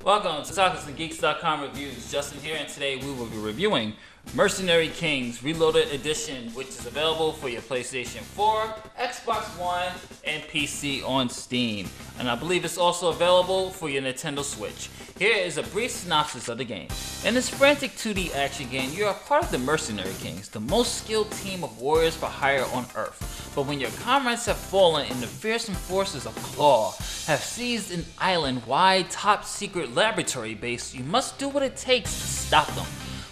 Welcome to TalkersandGeeks.com Reviews. Justin here, and today we will be reviewing Mercenary Kings Reloaded Edition, which is available for your PlayStation 4, Xbox One, and PC on Steam. And I believe it's also available for your Nintendo Switch. Here is a brief synopsis of the game. In this frantic 2D action game, you are part of the Mercenary Kings, the most skilled team of warriors for hire on Earth. But when your comrades have fallen and the fearsome forces of Claw have seized an island-wide top-secret laboratory base, you must do what it takes to stop them.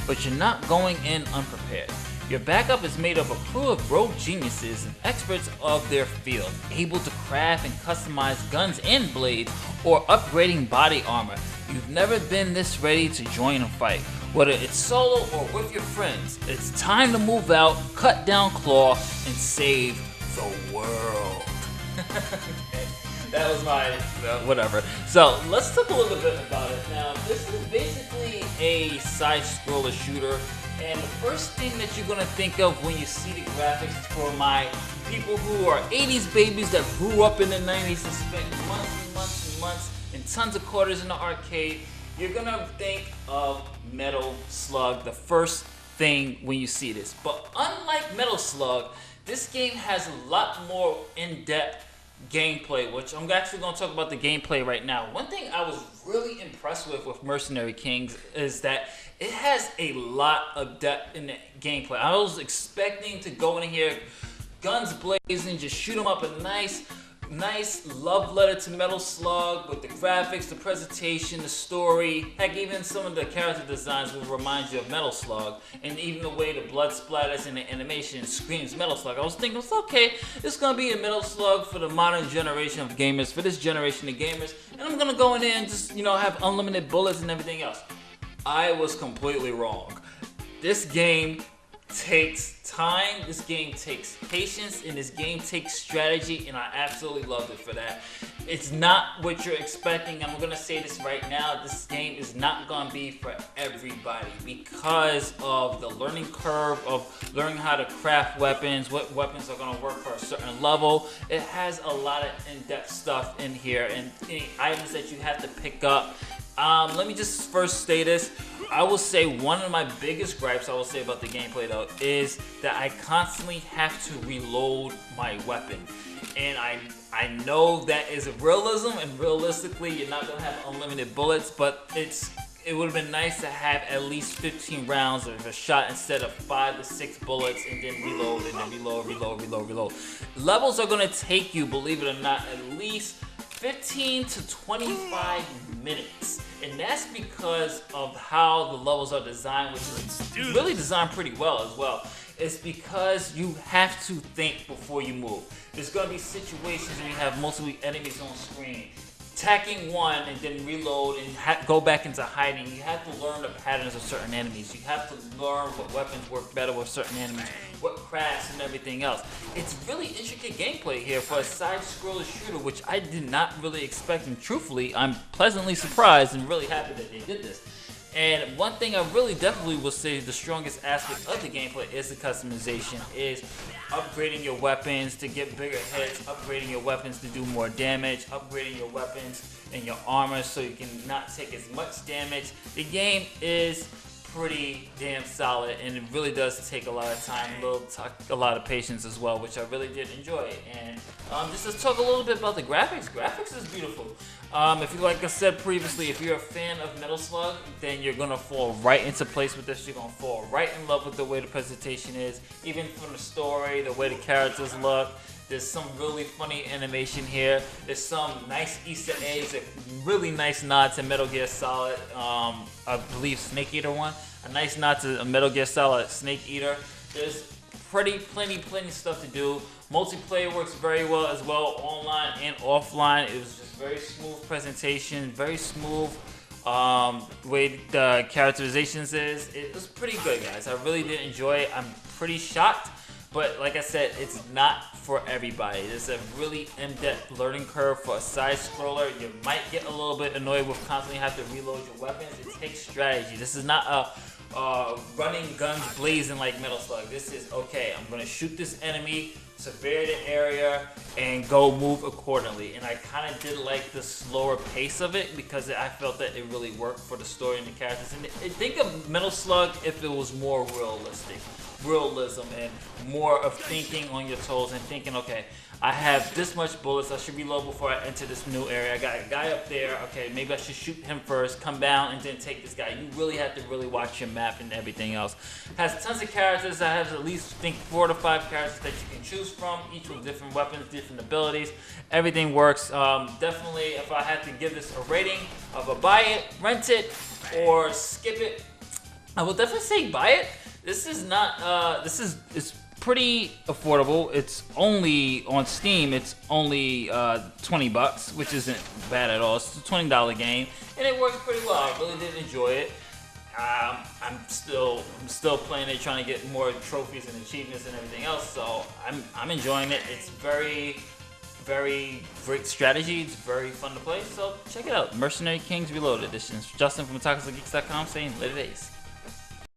But you're not going in unprepared. Your backup is made up of a crew of rogue geniuses and experts of their field, able to craft and customize guns and blades or upgrading body armor. You've never been this ready to join a fight. Whether it's solo or with your friends, it's time to move out, cut down Claw, and save the world. Okay. That was my whatever. So let's talk a little bit about it. Now, this is basically a side-scroller shooter, and the first thing that you're gonna think of when you see the graphics, for my people who are 80s babies that grew up in the 90s and spent months and months and months and tons of quarters in the arcade, you're gonna think of Metal Slug the first thing when you see this. But unlike Metal Slug, this game has a lot more in-depth gameplay, which I'm actually going to talk about the gameplay right now. One thing I was really impressed with Mercenary Kings is that it has a lot of depth in the gameplay. I was expecting to go in here, guns blazing, just shoot them up a nice love letter to Metal Slug with the graphics, the presentation, the story. Heck, even some of the character designs will remind you of Metal Slug, and even the way the blood splatters and the animation screams Metal Slug. I was thinking, it's okay, it's gonna be a Metal Slug for the modern generation of gamers, for this generation of gamers, and I'm gonna go in there and just, have unlimited bullets and everything else. I was completely wrong. This game takes time, this game takes patience, and this game takes strategy, and I absolutely loved it for that. It's not what you're expecting, and I'm gonna say this right now, this game is not gonna be for everybody because of the learning curve of learning how to craft weapons, what weapons are gonna work for a certain level. It has a lot of in-depth stuff in here, and items that you have to pick up. Let me just first say this. I will say one of my biggest gripes I will say about the gameplay though is that I constantly have to reload my weapon. And I know that is a realism, and realistically you're not going to have unlimited bullets, but it would have been nice to have at least 15 rounds of a shot instead of 5 to 6 bullets and then reload and then reload. Levels are going to take you, believe it or not, at least 15 to 25 minutes, and that's because of how the levels are designed, which is really designed pretty well as well. It's because you have to think before you move. There's going to be situations where you have multiple enemies on screen. Attacking one and then reload and go back into hiding. You have to learn the patterns of certain enemies. You have to learn what weapons work better with certain enemies, what crafts and everything else. It's really intricate gameplay here for a side-scroller shooter, which I did not really expect, and truthfully, I'm pleasantly surprised and really happy that they did this. And one thing I really definitely will say the strongest aspect of the gameplay is the customization, is upgrading your weapons to get bigger hits, upgrading your weapons to do more damage, upgrading your weapons and your armor so you can not take as much damage. The game is pretty damn solid, and it really does take a lot of time, a lot of patience as well, which I really did enjoy. And just let's talk a little bit about the graphics. Graphics is beautiful. If you, like I said previously, if you're a fan of Metal Slug, then you're gonna fall right into place with this. You're gonna fall right in love with the way the presentation is, even from the story, the way the characters look. There's some really funny animation here. There's some nice Easter eggs, a really nice nod to Metal Gear Solid, I believe Snake Eater one. A nice nod to a Metal Gear Solid Snake Eater. There's plenty stuff to do. Multiplayer works very well as well, online and offline. It was just very smooth presentation, very smooth way the characterizations is. It was pretty good, guys. I really did enjoy it. I'm pretty shocked, but like I said, it's not for everybody. There's a really in-depth learning curve for a side scroller. You might get a little bit annoyed with constantly have to reload your weapons. It takes strategy. This is not a running guns blazing like Metal Slug. This is okay. I'm gonna shoot this enemy, survey the area, and go move accordingly. And I kind of did like the slower pace of it because I felt that it really worked for the story and the characters. And think of Metal Slug if it was more realism and more of thinking on your toes and thinking, okay, I have this much bullets, I should reload before I enter this new area. I got a guy up there, okay, maybe I should shoot him first, come down, and then take this guy. You really have to really watch your map and everything else. Has tons of characters. I have at least, I think, 4 to 5 characters that you can choose from, each with different weapons, different abilities. Everything works. Definitely, if I had to give this a rating of a buy it, rent it, or skip it, I will definitely say buy it. This is not, it's pretty affordable. It's only on Steam, it's only 20 bucks, which isn't bad at all. It's a $20 game, and it works pretty well. I really did enjoy it. I'm still playing it, trying to get more trophies and achievements and everything else, so I'm enjoying it. It's very great strategy. It's very fun to play, so check it out. Mercenary Kings Reloaded Edition. Justin from MechaGeeks.com saying later days.